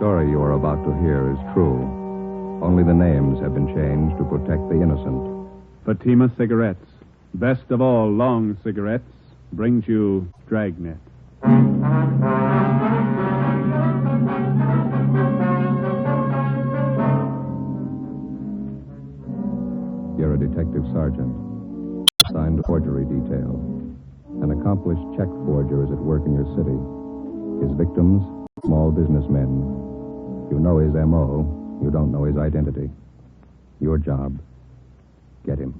story you are about to hear is true. Only the names have been changed to protect the innocent. Fatima Cigarettes, best of all long cigarettes, brings you Dragnet. You're a detective sergeant, assigned to forgery detail. An accomplished check forger is at work in your city. His victims, small businessmen. You know his M.O., you don't know his identity. Your job, get him.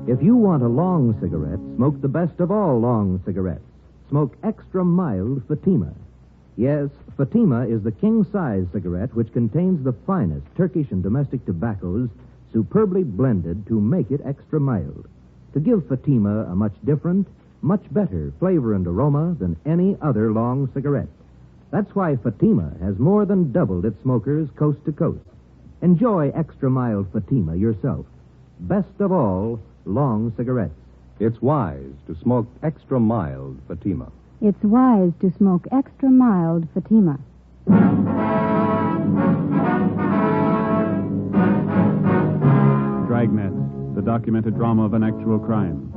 If you want a long cigarette, smoke the best of all long cigarettes. Smoke extra mild Fatima. Yes, Fatima is the king-size cigarette which contains the finest Turkish and domestic tobaccos superbly blended to make it extra mild, to give Fatima a much different, much better flavor and aroma than any other long cigarette. That's why Fatima has more than doubled its smokers coast to coast. Enjoy extra mild Fatima yourself. Best of all, long cigarettes. It's wise to smoke extra mild Fatima. It's wise to smoke extra mild Fatima. Dragnet, the documented drama of an actual crime.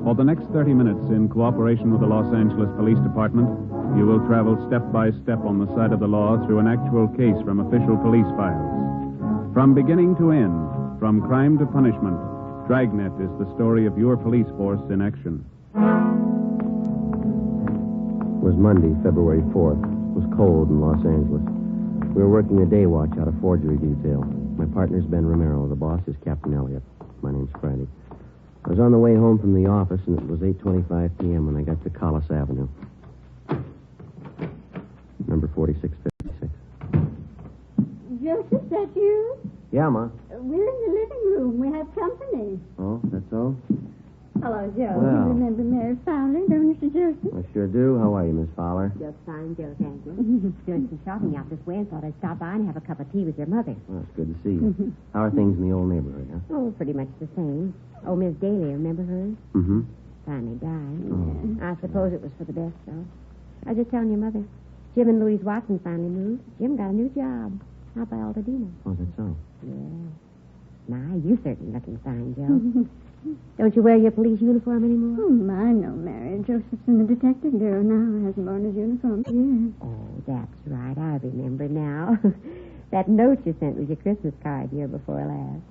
For the next 30 minutes, in cooperation with the Los Angeles Police Department, you will travel step by step on the side of the law through an actual case from official police files. From beginning to end, from crime to punishment, Dragnet is the story of your police force in action. It was Monday, February 4th. It was cold in Los Angeles. We were working a day watch out of forgery detail. My partner's Ben Romero. The boss is Captain Elliott. My name's Friday. I was on the way home from the office, and it was 8:25 p.m. when I got to Collis Avenue. Number 4656. Joseph, that you? Yeah, Ma. We're in the living room. We have company. Oh, that's all? Hello, Joe. Well. You remember Mary Fowler, don't you, Mr. Joseph? I sure do. How are you, Miss Fowler? Just fine, Joe, thank you. Doing some shopping out this way and thought I'd stop by and have a cup of tea with your mother. Well, it's good to see you. How are things in the old neighborhood, huh? Oh, pretty much the same. Oh, Miss Daly, remember her? Mm-hmm. Finally died. Oh. I suppose it was for the best, though. I was just telling your mother. Jim and Louise Watson finally moved. Jim got a new job out by Altadena. Oh, that's all. Yeah. My, you certainly looking fine, Joe. Don't you wear your police uniform anymore? Oh, my, no, Mary. Joseph's in the detective bureau now. Hasn't worn his uniform for years. Oh, that's right. I remember now. That note you sent with your Christmas card year before last.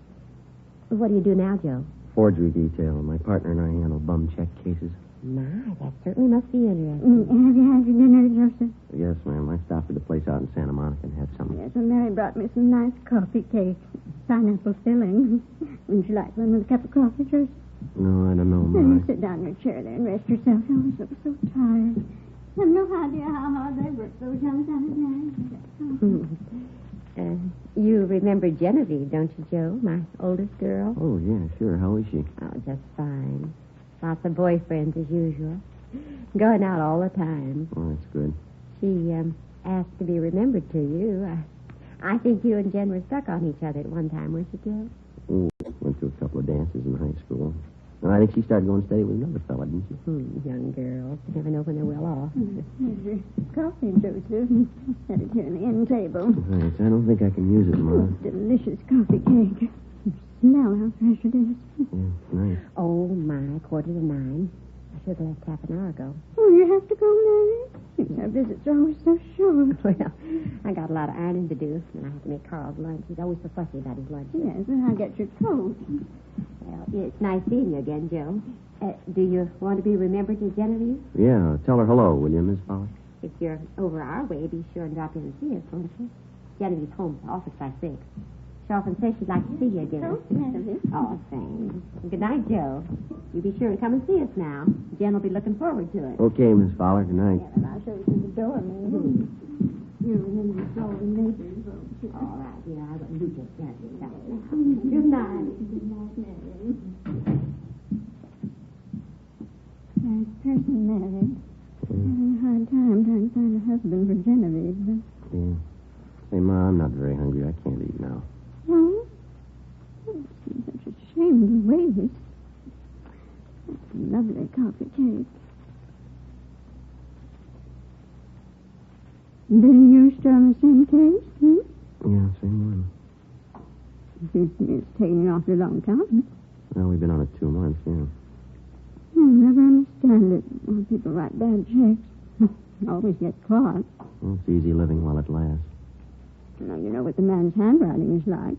What do you do now, Joe? Forgery detail. My partner and I handle bum check cases. My, that certainly must be interesting. Have you had your dinner, Joseph? Yes, ma'am. I stopped at the place out in Santa Monica and had something. Yes, well, Mary brought me some nice coffee cake. Pineapple filling. Wouldn't you like one with a cup of coffee, Joseph? No, I don't know, Well, Ma. you sit down in your chair there and rest yourself. I always look so tired. I have no idea how hard they work, those young fellas, Mary. You remember Genevieve, don't you, Joe? My oldest girl? Oh, yeah, sure. How is she? Oh, just fine. Lots of boyfriends, as usual. Going out all the time. Oh, that's good. She asked to be remembered to you. I think you and Jen were stuck on each other at one time, weren't you, Joe? Oh, went to a couple of dances in high school. And I think she started going steady with another fella, didn't she? Young girls. Never know when they're well off. Here's your coffee, Joseph. Had it here on the end table. Thanks. I don't think I can use it, Ma. Delicious coffee cake. Smell how fresh it is. Yeah, nice. Oh, my, 8:45. I should have left half an hour ago. Oh, you have to go, Mary? Our visits are always so short. Well, I got a lot of ironing to do, and I have to make Carl's lunch. He's always so fussy about his lunch. Yes, and I'll get your coat. Well, it's nice seeing you again, Joe. Do you want to be remembered as Genevieve? Yeah, tell her hello, will you, Miss Fowler? If you're over our way, be sure and drop in and see us, won't you? Genevieve's home to office by 6. She often says she'd like to see you again. Oh, Mary. Oh, thanks. Good night, Joe. You be sure and come and see us now. Jen will be looking forward to it. Okay, Miss Fowler. Good night. Yeah, well, I'll show you through the door, Mary. You remember the door and neighbors, won't you? All right, dear. I wouldn't do just that yourself now. Good night. Good night, Mary. Nice person, Mary. Having a hard time trying to find a husband for Genevieve, but... Yeah. Hey, Ma, I'm not very hungry. I can't eat now. No? Oh, it's such a shame to waste. That's a lovely coffee cake. Then you're still on the same case, hmm? Yeah, same one. Seems to me it's taking an awfully long time. Well, we've been on it 2 months, yeah. I'll never understand it when people write bad checks. Always get caught. Well, it's easy living while it lasts. Now, you know what the man's handwriting is like.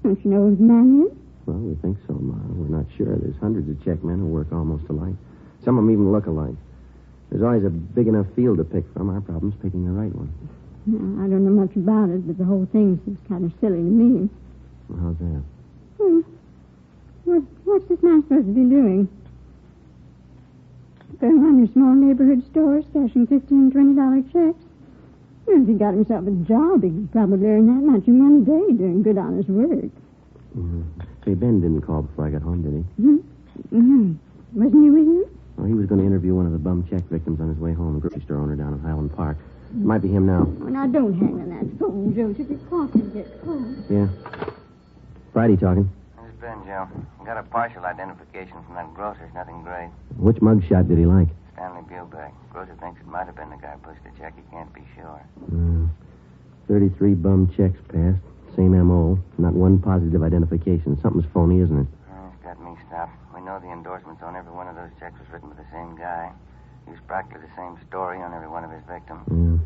Don't you know who the man is? Well, we think so, Ma. We're not sure. There's hundreds of check men who work almost alike. Some of them even look alike. There's always a big enough field to pick from. Our problem's picking the right one. Now, I don't know much about it, but the whole thing seems kind of silly to me. Well, how's that? What's this man supposed to be doing? Going around your small neighborhood stores, cashing $15, $20 checks? Well, if he got himself a job, he could probably earn that much in one day doing good, honest work. Mm-hmm. Say, Ben didn't call before I got home, did he? Mm-hmm. Wasn't he with you? Well, he was going to interview one of the bum check victims on his way home, a grocery store owner down at Highland Park. It might be him now. Well, now, don't hang on that phone, Joseph. Your coffee gets cold. Yeah. Friday talking. This is Ben, Joe. Got a partial identification from that grocer's. Nothing great. Which mugshot did he like? Stanley Bubeck. Grocer thinks it might have been the guy who pushed the check. He can't be sure. 33 bum checks passed. Same M.O. Not one positive identification. Something's phony, isn't it? It's got me stopped. We know the endorsements on every one of those checks was written by the same guy. Used practically the same story on every one of his victims. Yeah.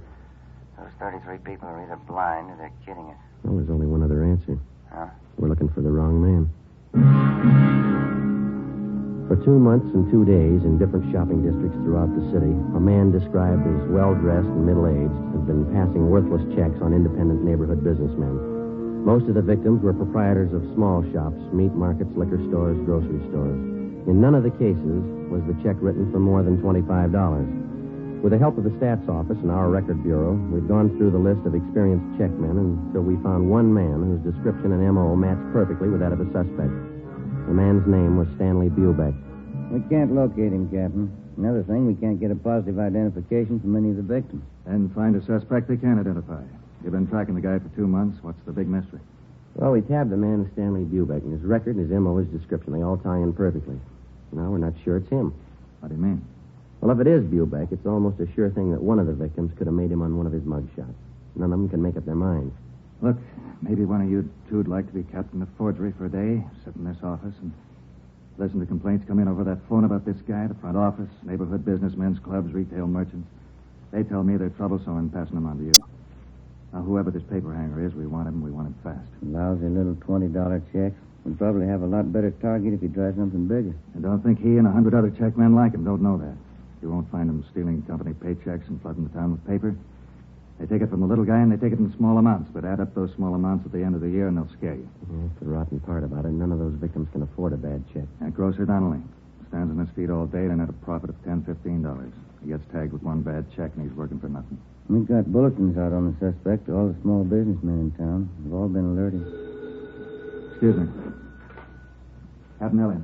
Those 33 people are either blind or they're kidding us. Well, there's only one other answer. Huh? We're looking for the wrong man. For 2 months and 2 days in different shopping districts throughout the city, a man described as well-dressed and middle-aged had been passing worthless checks on independent neighborhood businessmen. Most of the victims were proprietors of small shops, meat markets, liquor stores, grocery stores. In none of the cases was the check written for more than $25. With the help of the stats office and our record bureau, we'd gone through the list of experienced checkmen until we found one man whose description and M.O. matched perfectly with that of a suspect. The man's name was Stanley Bubeck. We can't locate him, Captain. Another thing, we can't get a positive identification from any of the victims. And find a suspect they can identify. You've been tracking the guy for 2 months. What's the big mystery? Well, we tabbed the man as Stanley Bubeck, and his record and his M.O., his description, they all tie in perfectly. Now, we're not sure it's him. What do you mean? Well, if it is Bubeck, it's almost a sure thing that one of the victims could have made him on one of his mugshots. None of them can make up their minds. Look, maybe one of you two'd like to be captain of forgery for a day, sit in this office and listen to complaints come in over that phone about this guy, the front office, neighborhood businessmen's clubs, retail merchants. They tell me they're troublesome and passing them on to you. Now, whoever this paper hanger is, we want him fast. Lousy little $20 checks. We'd probably have a lot better target if he tried something bigger. And don't think he and 100 other checkmen like him don't know that. You won't find them stealing company paychecks and flooding the town with paper. They take it from the little guy, and they take it in small amounts, but add up those small amounts at the end of the year, and they'll scare you. Yeah, that's the rotten part about it. None of those victims can afford a bad check. That grocer Donnelly stands on his feet all day to net a profit of $10, $15. He gets tagged with one bad check, and he's working for nothing. We've got bulletins out on the suspect to all the small businessmen in town. They've all been alerted. Excuse me. Captain Elliott.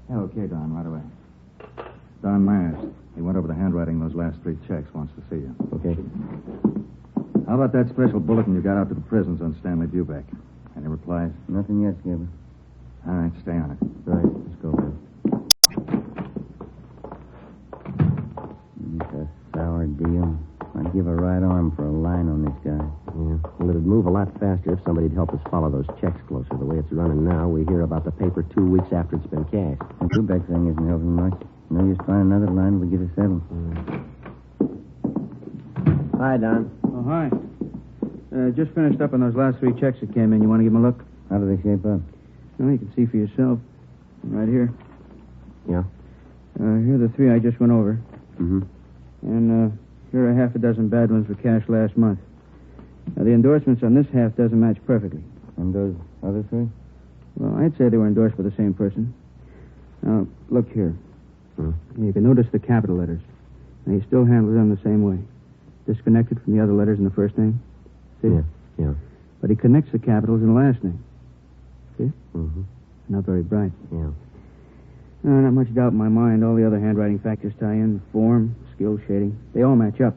Yeah, okay, Don, right away. Don Myers. He went over the handwriting of those last 3 checks. Wants to see you. Okay. How about that special bulletin you got out to the prisons on Stanley Bubeck? Any replies? Nothing yet, Skipper. All right, stay on it. Right, let's go, Ben. It's a sour deal. I'd give a right arm for a line on this guy. Yeah. Well, it'd move a lot faster if somebody'd help us follow those checks closer. The way it's running now, we hear about the paper 2 weeks after it's been cashed. The Bubeck thing isn't helping much. No use trying another line if we get it settled. Hi, Don. Oh, hi. Just finished up on those last 3 checks that came in. You want to give them a look? How do they shape up? Well, you can see for yourself. Right here. Yeah? Here are the 3 I just went over. Mm-hmm. And here are half a dozen bad ones for cash last month. Now, the endorsements on this half doesn't match perfectly. And those other 3? Well, I'd say they were endorsed by the same person. Now, look here. Hmm. You can notice the capital letters. Now, he still handles them the same way. Disconnected from the other letters in the first name. See? Yeah. But he connects the capitals in the last name. See? Mm-hmm. Not very bright. Yeah. Not much doubt in my mind. All the other handwriting factors tie in. Form, skill, shading. They all match up.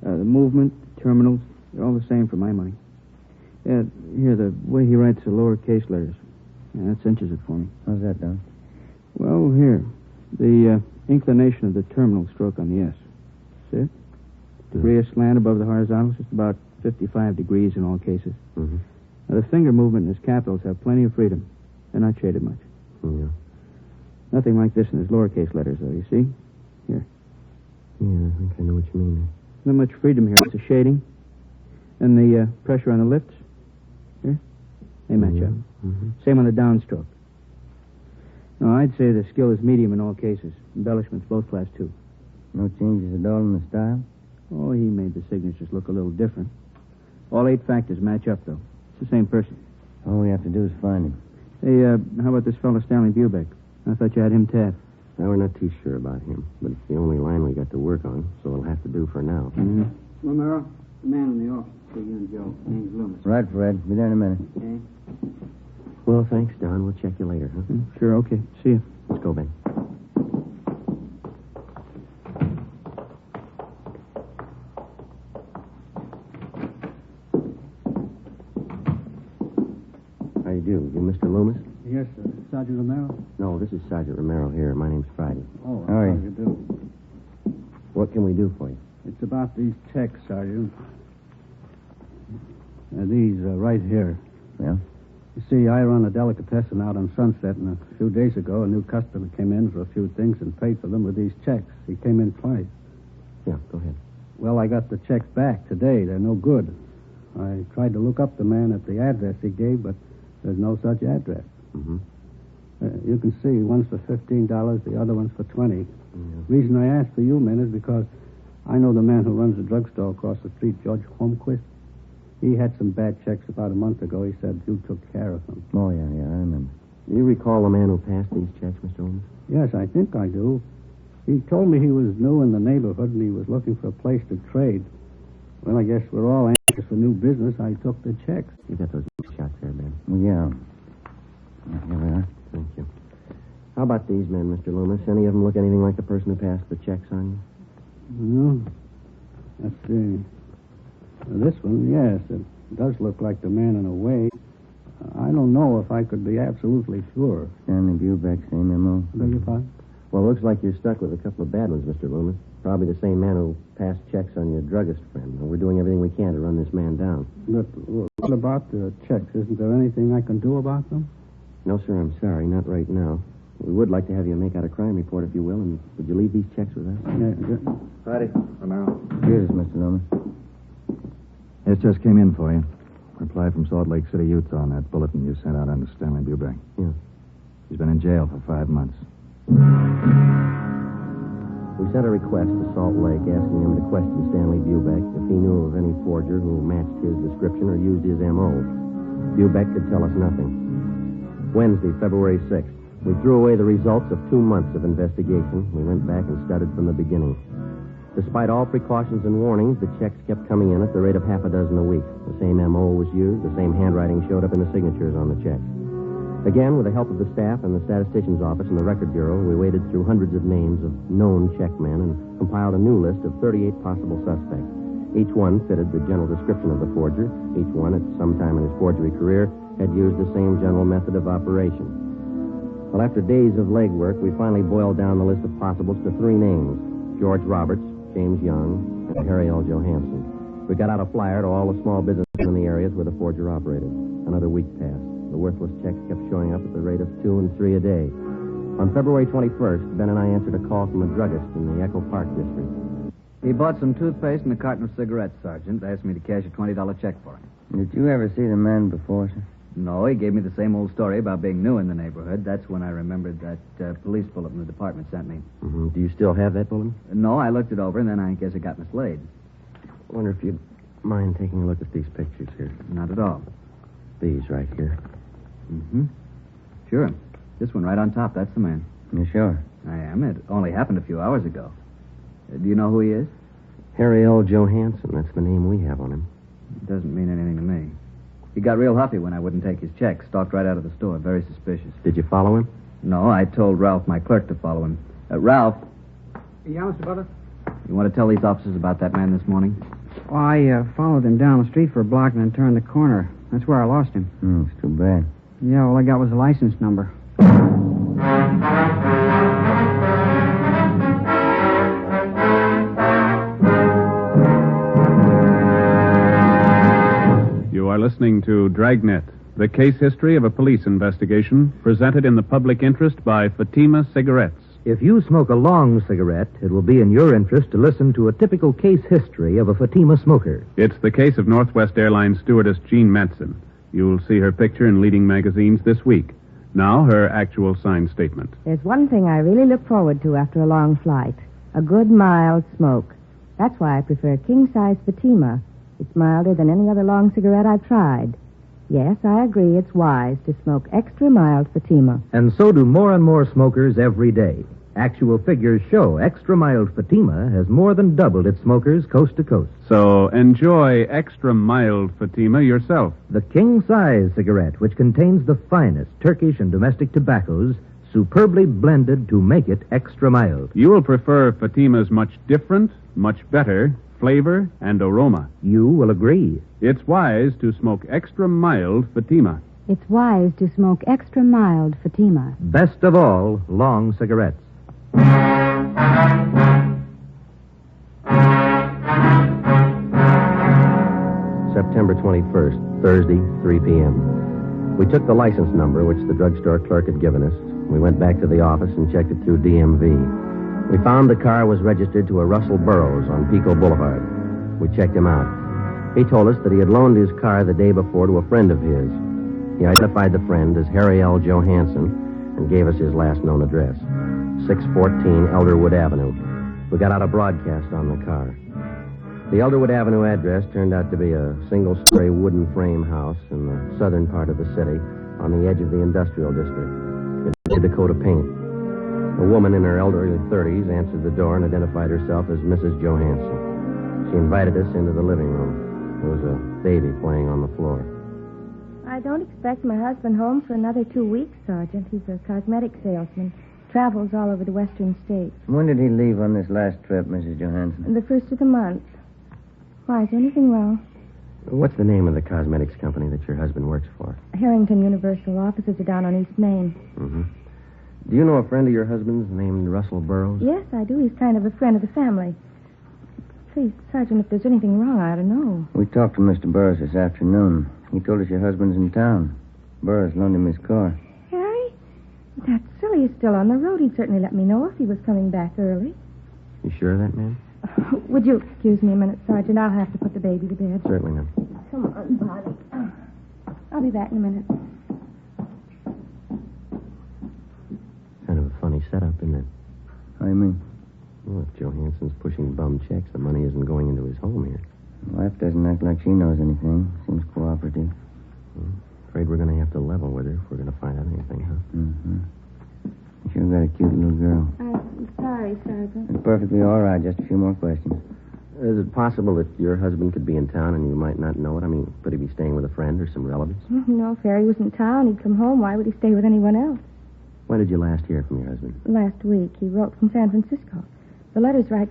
The movement, the terminals, they're all the same for my money. Here, the way he writes the lowercase letters. Yeah, that cinches it for me. How's that, Don? Well, here. The Inclination of the terminal stroke on the S. See it? Degree of slant above the horizontals, just about 55 degrees in all cases. Mm-hmm. Now, the finger movement and his capitals have plenty of freedom. They're not shaded much. Yeah. Nothing like this in his lowercase letters, though, you see? Here. Yeah, I think I know what you mean. Not much freedom here. It's a shading. And the pressure on the lips. Here. They match up. Mm-hmm. Same on the downstroke. No, I'd say the skill is medium in all cases. Embellishments, both class 2. No changes at all in the style? Oh, he made the signatures look a little different. All 8 factors match up, though. It's the same person. All we have to do is find him. Hey, how about this fellow Stanley Bubeck? I thought you had him tapped. Now, we're not too sure about him, but it's the only line we got to work on, so it'll have to do for now. Mm-hmm. Romero, the man in the office. See you and Joe. Name's Loomis. Right, Fred. Be there in a minute. Okay. Well, thanks, Don. We'll check you later, huh? Sure, okay. See you. Let's go, Ben. How you do? You Mr. Loomis? Yes, sir. Sergeant Romero? No, this is Sergeant Romero here. My name's Friday. Oh, How are you? how do you do? What can we do for you? It's about these checks, Sergeant. These right here. Yeah? You see, I run a delicatessen out on Sunset, and a few days ago, a new customer came in for a few things and paid for them with these checks. He came in twice. Yeah, go ahead. Well, I got the checks back today. They're no good. I tried to look up the man at the address he gave, but there's no such address. Mm-hmm. You can see one's for $15, the other one's for $20. Yeah. Reason I asked for you men is because I know the man who runs the drugstore across the street, George Holmquist. He had some bad checks about a month ago. He said you took care of them. Oh, yeah, I remember. Do you recall the man who passed these checks, Mr. Loomis? Yes, I think I do. He told me he was new in the neighborhood and he was looking for a place to trade. Well, I guess we're all anxious for new business. I took the checks. You got those shots there, Ben. Well, yeah. Here we are. Thank you. How about these men, Mr. Loomis? Any of them look anything like the person who passed the checks on you? No. Let's see. This one, yes, it does look like the man in a way. I don't know if I could be absolutely sure. Stanley Bubeck, same M.O. Beg your pardon? Well, looks like you're stuck with a couple of bad ones, Mr. Loomis. Probably the same man who passed checks on your druggist friend. We're doing everything we can to run this man down. But what about the checks? Isn't there anything I can do about them? No, sir, I'm sorry. Not right now. We would like to have you make out a crime report, if you will, and would you leave these checks with us? Yeah. Friday, Romero. Here's Mr. Loomis. This just came in for you. Reply from Salt Lake City, Utah on that bulletin you sent out under Stanley Bubeck. Yeah. He's been in jail for 5 months. We sent a request to Salt Lake asking him to question Stanley Bubeck if he knew of any forger who matched his description or used his M.O. Bubeck could tell us nothing. Wednesday, February 6th. We threw away the results of 2 months of investigation. We went back and started from the beginning. Despite all precautions and warnings, the checks kept coming in at the rate of half a dozen a week. The same M.O. was used. The same handwriting showed up in the signatures on the checks. Again, with the help of the staff and the statistician's office and the record bureau, we waded through hundreds of names of known checkmen and compiled a new list of 38 possible suspects. Each one fitted the general description of the forger. Each one, at some time in his forgery career, had used the same general method of operation. Well, after days of legwork, we finally boiled down the list of possibles to 3 names: George Roberts, James Young, and Harry L. Johansson. We got out a flyer to all the small businesses in the areas where the forger operated. Another week passed. The worthless checks kept showing up at the rate of 2 and 3 a day. On February 21st, Ben and I answered a call from a druggist in the Echo Park district. He bought some toothpaste and a carton of cigarettes, Sergeant. Asked me to cash a $20 check for him. Did you ever see the man before, sir? No, he gave me the same old story about being new in the neighborhood. That's when I remembered that police bulletin the department sent me. Mm-hmm. Do you still have that bulletin? No, I looked it over, and then I guess it got mislaid. I wonder if you'd mind taking a look at these pictures here. Not at all. These right here. Mm-hmm. Sure. This one right on top, that's the man. You sure? I am. It only happened a few hours ago. Do you know who he is? Harry L. Johansson. That's the name we have on him. It doesn't mean anything to me. He got real huffy when I wouldn't take his check. Stalked right out of the store. Very suspicious. Did you follow him? No, I told Ralph, my clerk, to follow him. Ralph. Yeah, Mr. Butler? You want to tell these officers about that man this morning? Well, I followed him down the street for a block and then turned the corner. That's where I lost him. It's too bad. Yeah, all I got was a license number. listening to Dragnet, the case history of a police investigation presented in the public interest by Fatima Cigarettes. If you smoke a long cigarette, it will be in your interest to listen to a typical case history of a Fatima smoker. It's the case of Northwest Airlines stewardess Jean Metzen. You'll see her picture in leading magazines this week. Now, her actual signed statement. There's one thing I really look forward to after a long flight. A good, mild smoke. That's why I prefer king-size Fatima. It's milder than any other long cigarette I've tried. Yes, I agree it's wise to smoke extra mild Fatima. And so do more and more smokers every day. Actual figures show extra mild Fatima has more than doubled its smokers coast to coast. So enjoy extra mild Fatima yourself. The king-size cigarette, which contains the finest Turkish and domestic tobaccos, superbly blended to make it extra mild. You will prefer Fatima's much different, much better flavor and aroma. You will agree. It's wise to smoke extra mild Fatima. It's wise to smoke extra mild Fatima. Best of all, long cigarettes. September 21st, Thursday, 3 p.m. We took the license number, which the drugstore clerk had given us. We went back to the office and checked it through DMV. We found the car was registered to a Russell Burroughs on Pico Boulevard. We checked him out. He told us that he had loaned his car the day before to a friend of his. He identified the friend as Harry L. Johansson and gave us his last known address, 614 Elderwood Avenue. We got out a broadcast on the car. The Elderwood Avenue address turned out to be a single-story wooden frame house in the southern part of the city on the edge of the industrial district. It had a coat of paint. A woman in her elderly 30s answered the door and identified herself as Mrs. Johansson. She invited us into the living room. There was a baby playing on the floor. I don't expect my husband home for another 2 weeks, Sergeant. He's a cosmetic salesman. Travels all over the western states. When did he leave on this last trip, Mrs. Johansson? The first of the month. Why, is anything wrong? What's the name of the cosmetics company that your husband works for? Harrington Universal. Offices are down on East Main. Mm-hmm. Do you know a friend of your husband's named Russell Burroughs? Yes, I do. He's kind of a friend of the family. Please, Sergeant, if there's anything wrong, I ought to know. We talked to Mr. Burroughs this afternoon. He told us your husband's in town. Burroughs loaned him his car. Harry? That's silly. He's still on the road. He'd certainly let me know if he was coming back early. You sure of that, ma'am? Would you excuse me a minute, Sergeant? I'll have to put the baby to bed. Certainly, ma'am. Come on, Bonnie. I'll be back in a minute. Kind of a funny setup, isn't it? How do you mean? Well, if Johansson's pushing bum checks, the money isn't going into his home here. Wife doesn't act like she knows anything. Seems cooperative. Afraid we're going to have to level with her if we're going to find out anything, huh? Mm-hmm. You sure got a cute little girl. I'm sorry, Sergeant. It's perfectly all right. Just a few more questions. Is it possible that your husband could be in town and you might not know it? I mean, could he be staying with a friend or some relatives? No, if Harry was in town, he'd come home. Why would he stay with anyone else? When did you last hear from your husband? Last week. He wrote from San Francisco. The letter's right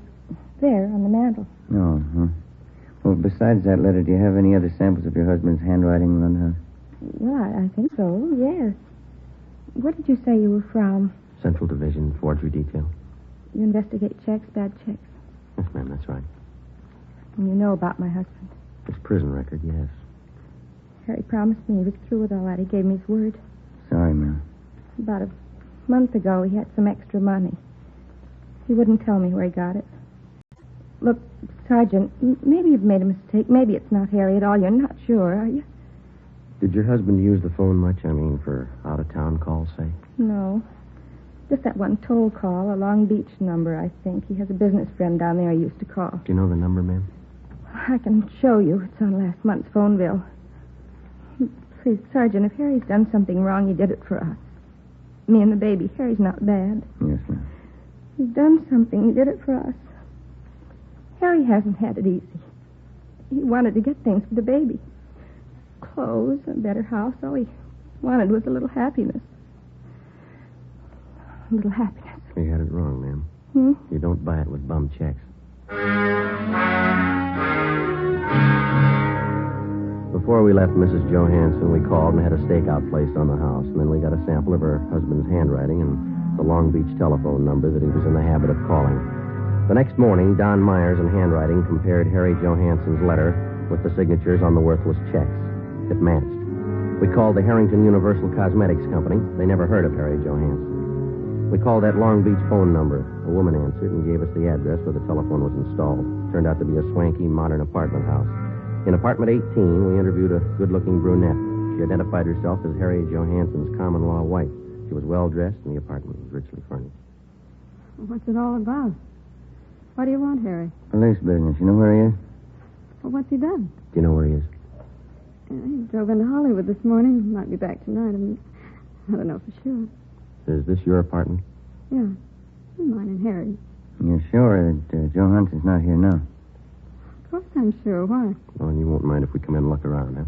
there on the mantel. Oh, huh. Well, besides that letter, do you have any other samples of your husband's handwriting around the house? Well, I think so, yes. Where did you say you were from? Central Division, Forgery Detail. You investigate checks, bad checks. Yes, ma'am, that's right. And you know about my husband. His prison record, yes. Harry promised me he was through with all that. He gave me his word. Sorry, ma'am. About a month ago, he had some extra money. He wouldn't tell me where he got it. Look, Sergeant, maybe you've made a mistake. Maybe it's not Harry at all. You're not sure, are you? Did your husband use the phone much? I mean, for out-of-town calls, say? No. Just that one toll call, a Long Beach number, I think. He has a business friend down there he used to call. Do you know the number, ma'am? I can show you. It's on last month's phone bill. Please, Sergeant, if Harry's done something wrong, he did it for us. Me and the baby. Harry's not bad. Yes, ma'am. He's done something. He did it for us. Harry hasn't had it easy. He wanted to get things for the baby. Clothes, a better house. All he wanted was a little happiness. A little happiness. You had it wrong, ma'am. You don't buy it with bum checks. Before we left Mrs. Johansson, we called and had a stakeout placed on the house. And then we got a sample of her husband's handwriting and the Long Beach telephone number that he was in the habit of calling. The next morning, Don Myers in handwriting compared Harry Johansson's letter with the signatures on the worthless checks. It matched. We called the Harrington Universal Cosmetics Company. They never heard of Harry Johansson. We called that Long Beach phone number. A woman answered and gave us the address where the telephone was installed. Turned out to be a swanky, modern apartment house. In apartment 18, we interviewed a good-looking brunette. She identified herself as Harry Johansson's common-law wife. She was well-dressed, and the apartment was richly furnished. What's it all about? What do you want, Harry? Police business. You know where he is? Well, what's he done? Do you know where he is? He drove into Hollywood this morning. Might be back tonight. I don't know for sure. Is this your apartment? Yeah. Mine and Harry. You're sure that Johansson's not here now? Of course I'm sure. Why? Well, you won't mind if we come in and look around, huh?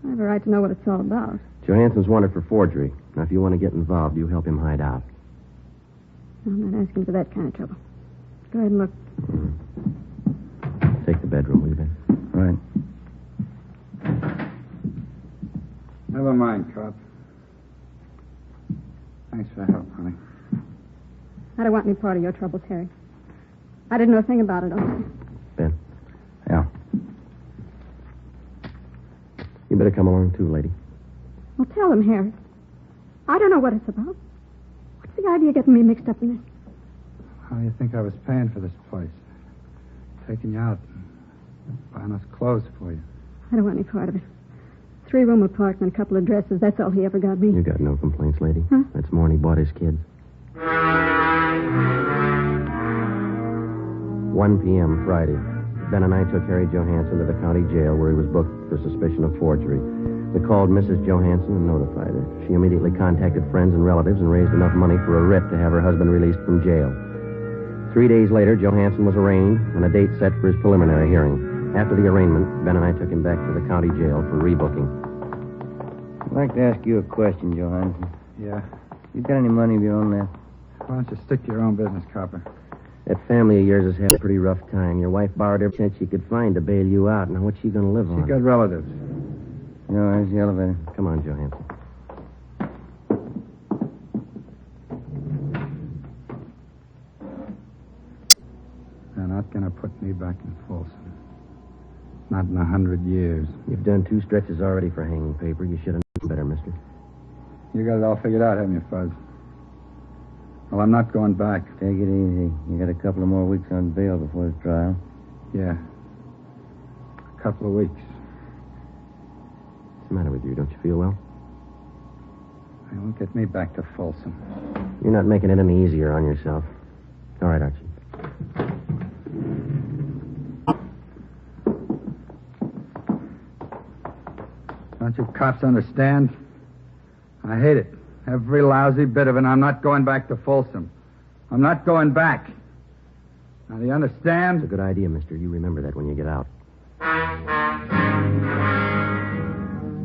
I have a right to know what it's all about. Johansson's wanted for forgery. Now, if you want to get involved, you help him hide out. I'm not asking for that kind of trouble. Go ahead and look. Take the bedroom, will you, Ben? Right. Never mind, cop. Thanks for the help, honey. I don't want any part of your troubles, Harry. I didn't know a thing about it, all. Ben? Yeah. You better come along, too, lady. Well, tell him, Harry. I don't know what it's about. What's the idea of getting me mixed up in this? How do you think I was paying for this place? Taking you out and buying us clothes for you. I don't want any part of it. 3-room apartment, a couple of dresses. That's all he ever got me. You got no complaints, lady? Huh? That's more than he bought his kids. 1 p.m. Friday. Ben and I took Harry Johansson to the county jail where he was booked for suspicion of forgery. We called Mrs. Johansson and notified her. She immediately contacted friends and relatives and raised enough money for a writ to have her husband released from jail. 3 days later, Johansson was arraigned and a date set for his preliminary hearing. After the arraignment, Ben and I took him back to the county jail for rebooking. I'd like to ask you a question, Johansson. Yeah. You got any money of your own left? Why don't you stick to your own business, copper? That family of yours has had a pretty rough time. Your wife borrowed every cent she could find to bail you out. Now, what's she going to live on? She got relatives. No, there's the elevator. Come on, Johansson. They're not going to put me back in Folsom. Not in 100 years. You've done 2 stretches already for hanging paper. You should have known better, mister. You got it all figured out, haven't you, Fuzz? Well, I'm not going back. Take it easy. You got a couple of more weeks on bail before the trial. Yeah. A couple of weeks. What's the matter with you? Don't you feel well? They won't get me back to Folsom. You're not making it any easier on yourself. All right, Archie. Don't you cops understand? I hate it. Every lousy bit of it. I'm not going back to Folsom. I'm not going back. Now, do you understand? It's a good idea, mister. You remember that when you get out.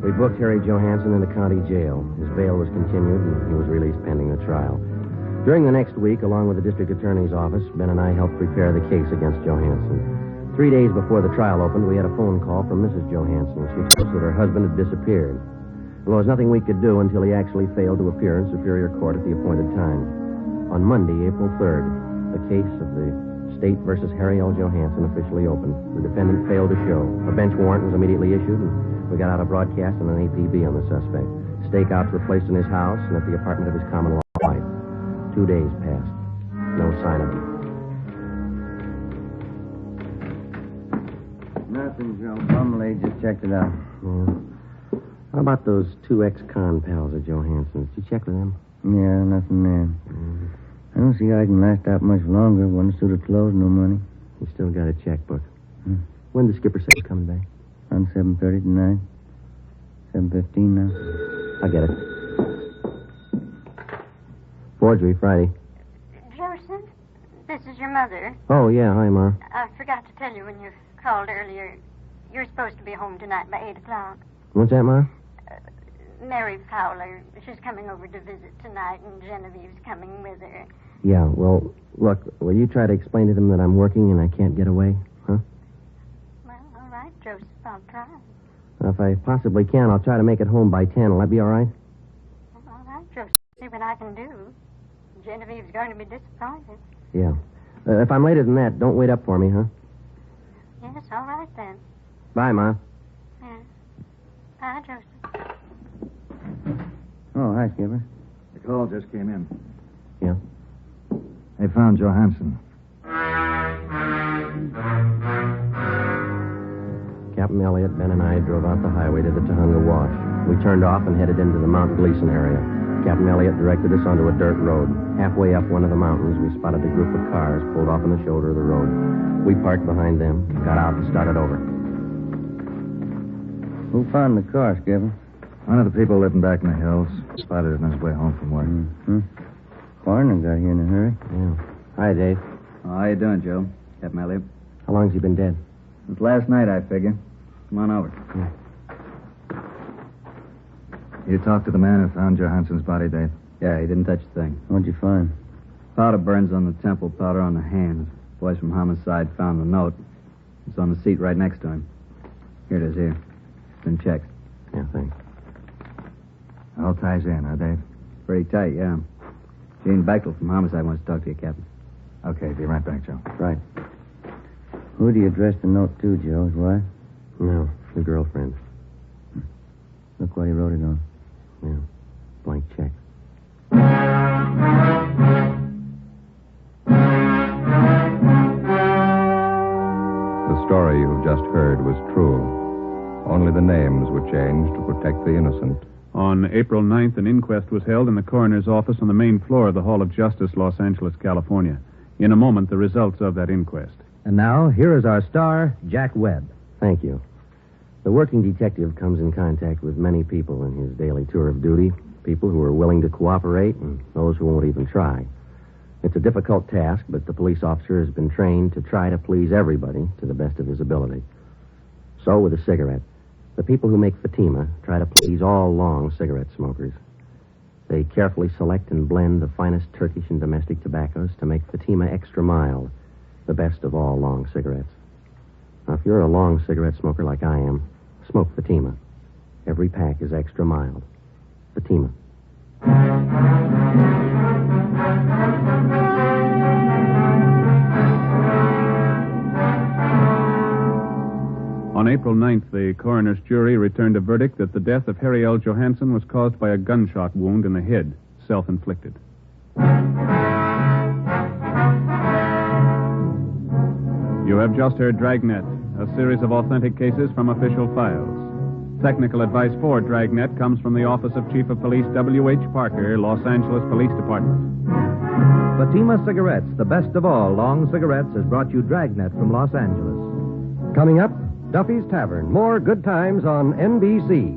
We booked Harry Johansson in the county jail. His bail was continued, and he was released pending the trial. During the next week, along with the district attorney's office, Ben and I helped prepare the case against Johansson. 3 days before the trial opened, we had a phone call from Mrs. Johansson. She told us that her husband had disappeared. Well, there was nothing we could do until he actually failed to appear in Superior Court at the appointed time. On Monday, April 3rd, the case of the State versus Harry L. Johansson officially opened. The defendant failed to show. A bench warrant was immediately issued, and we got out a broadcast and an APB on the suspect. Stakeouts were placed in his house and at the apartment of his common-law wife. 2 days passed. No sign of him. Nothing, Joe. Bumley just checked it out. Yeah. How about those 2 ex-con pals of Johansson's? Did you check with them? Yeah, nothing there. I don't see how I can last out much longer. One suit of clothes, no money. You still got a checkbook. When did Skipper say he's coming back? On 7:30 tonight. 7:15 now. I'll get it. Forgery, Friday. Joseph, this is your mother. Oh, yeah. Hi, Ma. I forgot to tell you when you called earlier. You're supposed to be home tonight by 8 o'clock. What's that, Ma? Mary Fowler, she's coming over to visit tonight, and Genevieve's coming with her. Yeah, well, look, will you try to explain to them that I'm working and I can't get away, huh? Well, all right, Joseph, I'll try. If I possibly can, I'll try to make it home by 10. Will that be all right? Well, all right, Joseph, see what I can do. Genevieve's going to be disappointed. Yeah. If I'm later than that, don't wait up for me, huh? Yes, all right then. Bye, Ma. Yeah. Hi, Joseph. Oh, hi, Skipper. The call just came in. Yeah? They found Johansson. Captain Elliott, Ben, and I drove out the highway to the Tahunga Wash. We turned off and headed into the Mount Gleason area. Captain Elliott directed us onto a dirt road. Halfway up one of the mountains, we spotted a group of cars pulled off on the shoulder of the road. We parked behind them, got out, and started over. Who found the car, Skipper? One of the people living back in the hills spotted it on his way home from work. Mm-hmm. Coroner got here in a hurry. Yeah. Hi, Dave. How you doing, Joe? Captain Elliott. How long's he been dead? Since last night, I figure. Come on over. Yeah. You talked to the man who found Johansson's body, Dave? Yeah, he didn't touch a thing. What'd you find? Powder burns on the temple, powder on the hands. Boys from homicide found the note. It's on the seat right next to him. Here it is, here. It's been checked. Yeah, thanks. All ties in, huh, Dave? Pretty tight, yeah. Gene Bechtel from homicide wants to talk to you, Captain. Okay, be right back, Joe. Right. Who do you address the note to, Joe? His wife? No, the girlfriend. Look what he wrote it on. Yeah. Blank check. The story you've just heard was true. Only the names were changed to protect the innocent. On April 9th, an inquest was held in the coroner's office on the main floor of the Hall of Justice, Los Angeles, California. In a moment, the results of that inquest. And now, here is our star, Jack Webb. Thank you. The working detective comes in contact with many people in his daily tour of duty. People who are willing to cooperate and those who won't even try. It's a difficult task, but the police officer has been trained to try to please everybody to the best of his ability. So with a cigarette, the people who make Fatima try to please all long cigarette smokers. They carefully select and blend the finest Turkish and domestic tobaccos to make Fatima extra mild, the best of all long cigarettes. Now, if you're a long cigarette smoker like I am, smoke Fatima. Every pack is extra mild. Fatima. On April 9th, the coroner's jury returned a verdict that the death of Harry L. Johansson was caused by a gunshot wound in the head, self-inflicted. You have just heard Dragnet, a series of authentic cases from official files. Technical advice for Dragnet comes from the Office of Chief of Police W.H. Parker, Los Angeles Police Department. Fatima Cigarettes, the best of all long cigarettes, has brought you Dragnet from Los Angeles. Coming up, Duffy's Tavern. More good times on NBC.